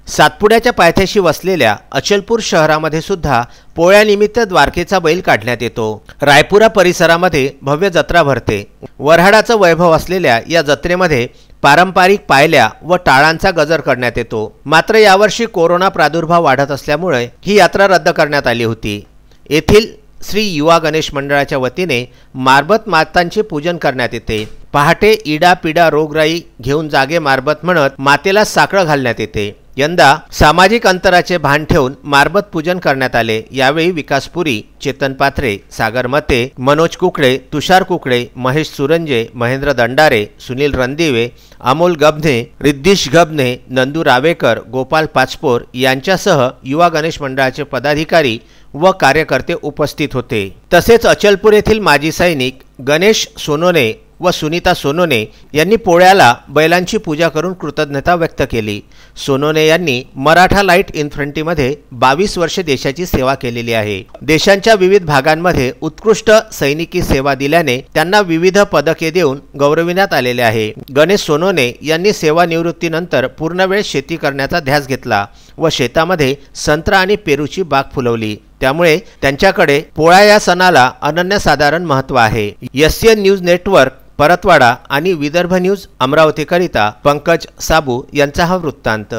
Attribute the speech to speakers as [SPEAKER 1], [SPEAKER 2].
[SPEAKER 1] सातपुड्याच्या पायथ्याशी वसलेल्या अचलपूर शहरामध्ये सुद्धा पोळ्यानिमित्त द्वारकेचा बैल काढण्यात येतो। रायपुरा परिसरामध्ये भव्य जत्रा भरते। वऱ्हाडाचं वैभव असलेल्या या जत्रेमध्ये पारंपरिक पायल्या व टाळांचा गजर करण्यात येतो। मात्र यावर्षी कोरोना प्रादुर्भाव वाढत असल्यामुळे ही यात्रा रद्द करण्यात आली होती। येथील श्री युवा गणेश मंडळाच्या वतीने मारबत मातांचे पूजन करण्यात येते। पहाटे इडा पिडा रोगराई घेऊन जागे मारबत म्हणत मातेला साकडं घालण्यात येते। यंदा सामाजिक अंतराचे भान ठेवून मारबत पूजन करण्यात आले। यावेळी विकास पुरी, चेतन पात्रे, सागर मते, मनोज कुकडे, तुषार कुकडे, महेश सुरंजे, महेंद्र दंडारे, सुनील रणदिवे, अमोल गबने, रिद्धिश गबने, नंदू रावेकर, गोपाल पाचपोर यांच्यासह युवा गणेश मंडळाचे पदाधिकारी व कार्यकर्ते उपस्थित होते। तसेच अचलपूर येथील माजी सैनिक गणेश सोनोने व सुनीता सोनोने यांनी पोळ्याला बैलांची पूजा करून कृतज्ञता व्यक्त केली। सोनोने यांनी मराठा लाईट इन्फंट्रीमध्ये 22 वर्षे देशाची सेवा केलेली आहे। देशांच्या विविध भागांमध्ये उत्कृष्ट सैनिकी सेवा दिल्याने त्यांना विविध पदके देऊन गौरविण्यात आलेले आहे। गणेश सोनोने यांनी सेवानिवृत्तीनंतर पूर्णवेळ शेती करण्याचा ध्यास घेतला व शेतामध्ये संत्रा आणि पेरूची बाग फुलवली। त्यामुळे त्यांच्याकडे पोळा या सणाला अनन्यसाधारण महत्त्व आहे। एससीएन न्यूज नेटवर्क परतवाडा आणि विदर्भ न्यूज अमरावतीकरिता पंकज साबू यांचा हा वृत्तांत।